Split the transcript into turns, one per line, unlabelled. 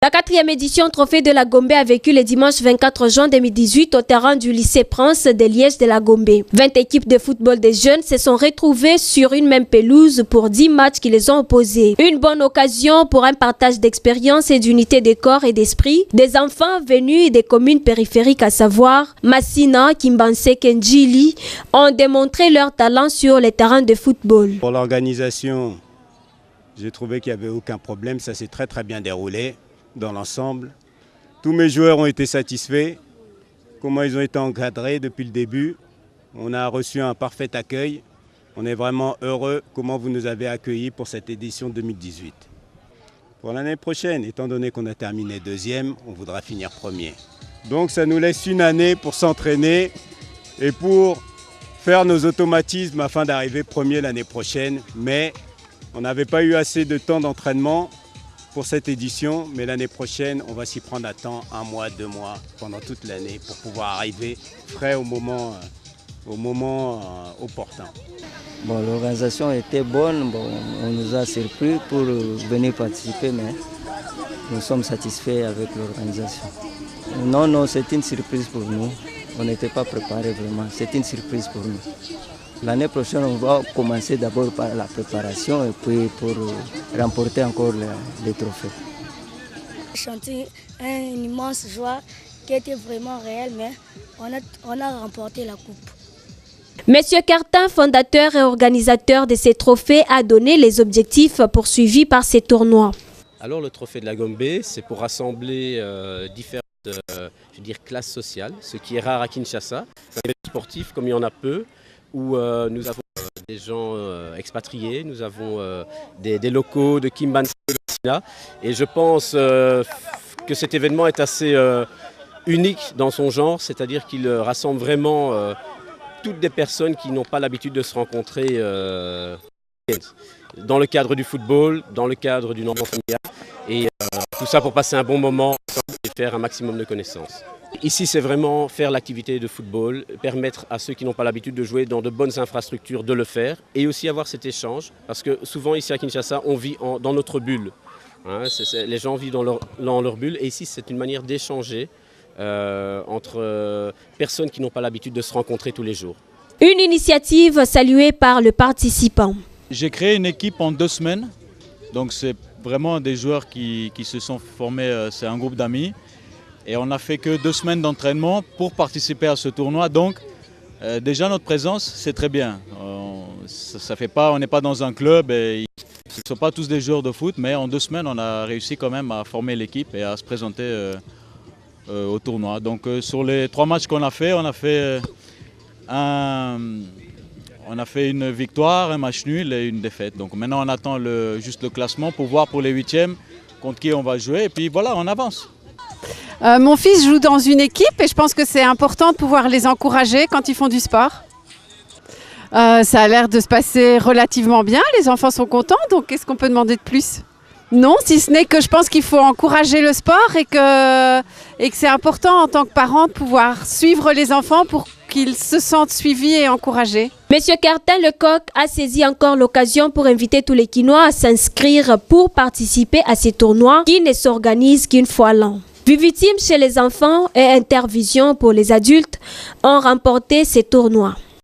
La 4e édition Trophée de la Gombe a vécu le dimanche 24 juin 2018 au terrain du lycée Prince de Liège de la Gombe. 20 équipes de football des jeunes se sont retrouvées sur une même pelouse pour 10 matchs qui les ont opposés. Une bonne occasion pour un partage d'expérience et d'unité de corps et d'esprit. Des enfants venus des communes périphériques, à savoir Massina, Kimbanse, Kenjili, ont démontré leur talent sur les terrains de football.
Pour l'organisation, j'ai trouvé qu'il n'y avait aucun problème. Ça s'est très bien déroulé. Dans l'ensemble, tous mes joueurs ont été satisfaits, comment ils ont été encadrés depuis le début. On a reçu un parfait accueil. On est vraiment heureux comment vous nous avez accueillis pour cette édition 2018. Pour l'année prochaine, étant donné qu'on a terminé 2e, on voudra finir 1er. Donc ça nous laisse une année pour s'entraîner et pour faire nos automatismes afin d'arriver 1er l'année prochaine. Mais on n'avait pas eu assez de temps d'entraînement pour cette édition, mais l'année prochaine, on va s'y prendre à temps, 1 mois, 2 mois, pendant toute l'année, pour pouvoir arriver frais au moment opportun.
Bon, l'organisation était bonne, on nous a surpris pour venir participer, mais nous sommes satisfaits avec l'organisation. Non, c'est une surprise pour nous. On n'était pas préparés vraiment, c'est une surprise pour nous. L'année prochaine, on va commencer d'abord par la préparation et puis pour remporter encore les trophées.
Chanter une immense joie qui était vraiment réelle, mais on a remporté la coupe.
Monsieur Cartin, fondateur et organisateur de ces trophées, a donné les objectifs poursuivis par ces tournois.
Alors le trophée de la Gombe, c'est pour rassembler différentes classes sociales, ce qui est rare à Kinshasa. C'est un événement sportif comme il y en a peu, où nous avons des gens expatriés, nous avons des locaux de Kimbanse et de Massina. Et je pense que cet événement est assez unique dans son genre, c'est-à-dire qu'il rassemble vraiment toutes des personnes qui n'ont pas l'habitude de se rencontrer dans le cadre du football, dans le cadre d'une ambiance familiale. Et tout ça pour passer un bon moment ensemble et faire un maximum de connaissances. Ici, c'est vraiment faire l'activité de football, permettre à ceux qui n'ont pas l'habitude de jouer dans de bonnes infrastructures de le faire et aussi avoir cet échange. Parce que souvent, ici à Kinshasa, on vit dans notre bulle. Hein, les gens vivent dans leur bulle et ici, c'est une manière d'échanger entre personnes qui n'ont pas l'habitude de se rencontrer tous les jours.
Une initiative saluée par le participant.
J'ai créé une équipe en 2 semaines. Donc, c'est vraiment des joueurs qui se sont formés, c'est un groupe d'amis. Et on n'a fait que 2 semaines d'entraînement pour participer à ce tournoi. Donc déjà notre présence, c'est très bien. On n'est pas dans un club et ce ne sont pas tous des joueurs de foot, mais en 2 semaines, on a réussi quand même à former l'équipe et à se présenter au tournoi. Donc sur les 3 matchs qu'on a fait, on a fait une victoire, un match nul et une défaite. Donc maintenant, on attend juste le classement pour voir pour les 8e contre qui on va jouer. Et puis voilà, on avance.
Mon fils joue dans une équipe et je pense que c'est important de pouvoir les encourager quand ils font du sport. Ça a l'air de se passer relativement bien, les enfants sont contents, donc qu'est-ce qu'on peut demander de plus? Non, si ce n'est que je pense qu'il faut encourager le sport et que c'est important en tant que parent de pouvoir suivre les enfants pour qu'ils se sentent suivis et encouragés.
Monsieur Cartin Lecoq a saisi encore l'occasion pour inviter tous les Kinois à s'inscrire pour participer à ces tournois qui ne s'organisent qu'une fois l'an. Vivitime chez les enfants et Intervision pour les adultes ont remporté ces tournois.